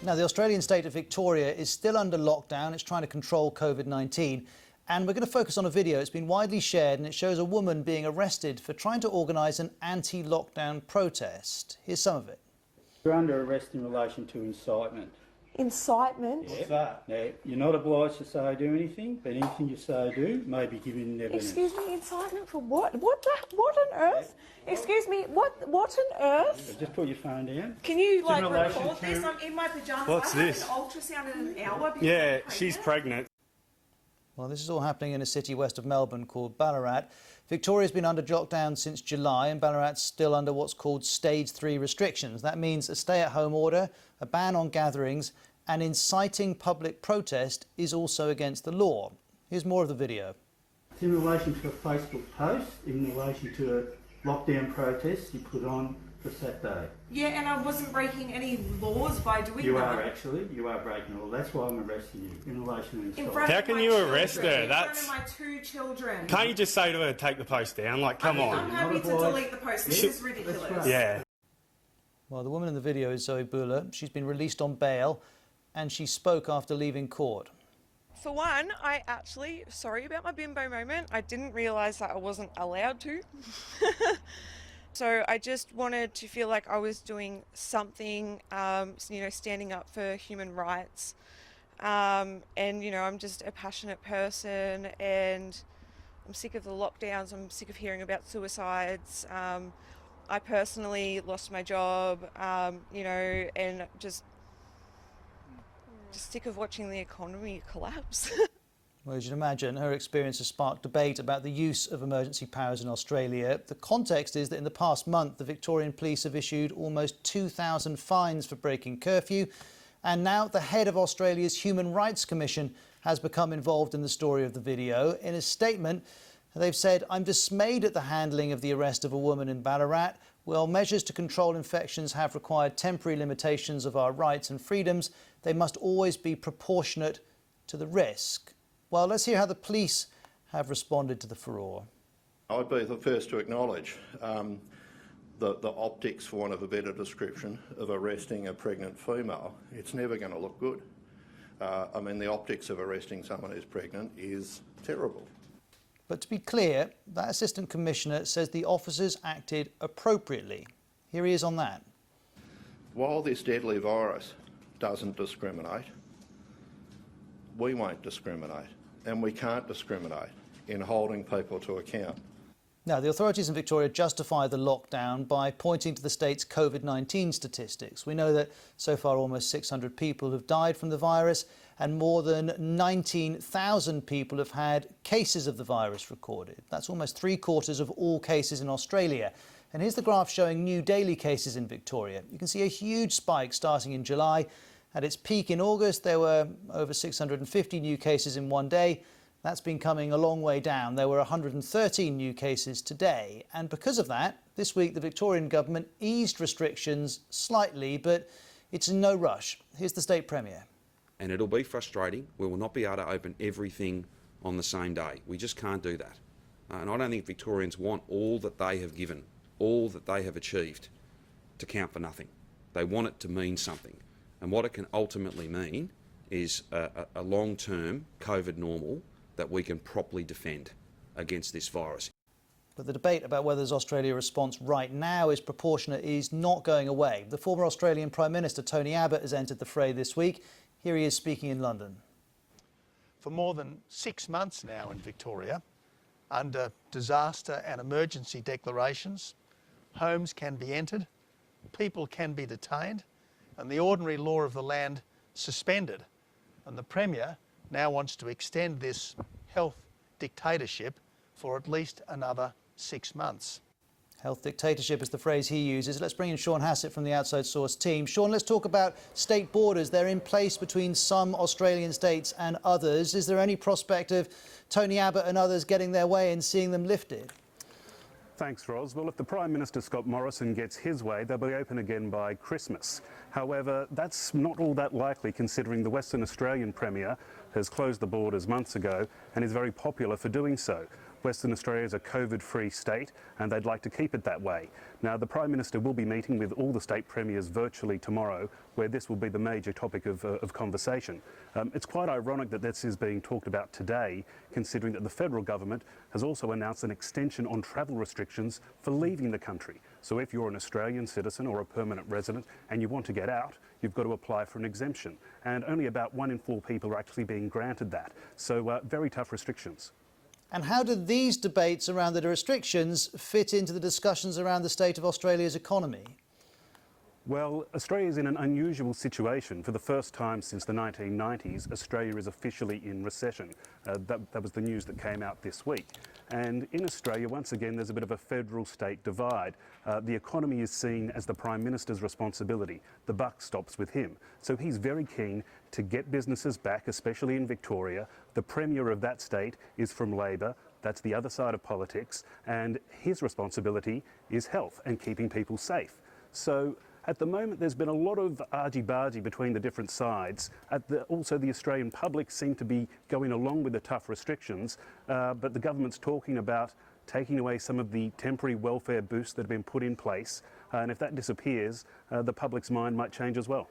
Now, the Australian state of Victoria is still under lockdown. It's trying to control COVID-19. And we're going to focus on a video. It's been widely shared and it shows a woman being arrested for trying to organise an anti-lockdown protest. Here's some of it. You're under arrest in relation to incitement. Incitement? Yeah. What's that? Now, you're not obliged to say or do anything, but anything you say or do may be given evidence. Excuse me, incitement for what? What on earth? Yeah. Excuse me, what on earth? Just put your phone down. Can you record this? I'm in my pyjamas. What's this? I have an ultrasound in an hour. Yeah, she's pregnant. Well, this is all happening in a city west of Melbourne called Ballarat. Victoria's been under lockdown since July and Ballarat's still under what's called Stage 3 restrictions. That means a stay-at-home order, a ban on gatherings and inciting public protest is also against the law. Here's more of the video. It's in relation to a Facebook post, in relation to a lockdown protest you put on for Saturday. Yeah, and I wasn't breaking any laws by doing that. You are actually. You are breaking law. That's why I'm arresting you in relation to incitement. How can you arrest her? That's in front of my 2 children. Can't you just say to her, take the post down? Like, come on. I'm happy to delete the post. This is ridiculous. Yeah. Well, the woman in the video is Zoe-Lee Buhler. She's been released on bail and she spoke after leaving court. For one, sorry about my bimbo moment. I didn't realise that I wasn't allowed to. So I just wanted to feel like I was doing something, standing up for human rights. And, I'm just a passionate person and I'm sick of the lockdowns. I'm sick of hearing about suicides. I personally lost my job, and just sick of watching the economy collapse. Well, as you can imagine, her experience has sparked debate about the use of emergency powers in Australia. The context is that in the past month, the Victorian police have issued almost 2,000 fines for breaking curfew. And now the head of Australia's Human Rights Commission has become involved in the story of the video. In a statement, they've said, "I'm dismayed at the handling of the arrest of a woman in Ballarat. While measures to control infections have required temporary limitations of our rights and freedoms, they must always be proportionate to the risk." Well, let's hear how the police have responded to the furore. I'd be the first to acknowledge the optics, for want of a better description, of arresting a pregnant female. It's never going to look good. The optics of arresting someone who's pregnant is terrible. But to be clear, that Assistant Commissioner says the officers acted appropriately. Here he is on that. While this deadly virus doesn't discriminate, we won't discriminate, and we can't discriminate in holding people to account. Now, the authorities in Victoria justify the lockdown by pointing to the state's COVID-19 statistics. We know that so far almost 600 people have died from the virus and more than 19,000 people have had cases of the virus recorded. That's almost 3/4 of all cases in Australia. And here's the graph showing new daily cases in Victoria. You can see a huge spike starting in July. At its peak in August, there were over 650 new cases in one day. That's been coming a long way down. There were 113 new cases today. And because of that, this week the Victorian government eased restrictions slightly, but it's in no rush. Here's the State Premier. And it'll be frustrating. We will not be able to open everything on the same day. We just can't do that. And I don't think Victorians want all that they have given, all that they have achieved, to count for nothing. They want it to mean something. And what it can ultimately mean is a long-term COVID normal that we can properly defend against this virus. But the debate about whether Australia's response right now is proportionate is not going away. The former Australian Prime Minister Tony Abbott has entered the fray this week. Here he is speaking in London. For more than 6 months now in Victoria, under disaster and emergency declarations, homes can be entered, people can be detained, and the ordinary law of the land suspended. And the Premier now wants to extend this health dictatorship for at least another 6 months. Health dictatorship is the phrase he uses. Let's bring in Sean Hassett from the Outside Source team. Sean, let's talk about state borders. They're in place between some Australian states and others. Is there any prospect of Tony Abbott and others getting their way and seeing them lifted? Thanks, Ros. Well, if the Prime Minister Scott Morrison gets his way, they'll be open again by Christmas. However, that's not all that likely, considering the Western Australian Premier has closed the borders months ago and is very popular for doing so. Western Australia is a COVID-free state and they'd like to keep it that way. Now, the Prime Minister will be meeting with all the state premiers virtually tomorrow, where this will be the major topic of conversation. It's quite ironic that this is being talked about today, considering that the federal government has also announced an extension on travel restrictions for leaving the country. So if you're an Australian citizen or a permanent resident and you want to get out, you've got to apply for an exemption. And only about 1 in 4 people are actually being granted that. So very tough restrictions. And how do these debates around the restrictions fit into the discussions around the state of Australia's economy? Well, Australia is in an unusual situation. For the first time since the 1990s, Australia is officially in recession. That was the news that came out this week. And in Australia, once again, there's a bit of a federal-state divide. The economy is seen as the Prime Minister's responsibility. The buck stops with him. So he's very keen to get businesses back, especially in Victoria. The Premier of that state is from Labor. That's the other side of politics. And his responsibility is health and keeping people safe. So at the moment, there's been a lot of argy-bargy between the different sides. Also, the Australian public seem to be going along with the tough restrictions, but the government's talking about taking away some of the temporary welfare boosts that have been put in place. And if that disappears, the public's mind might change as well.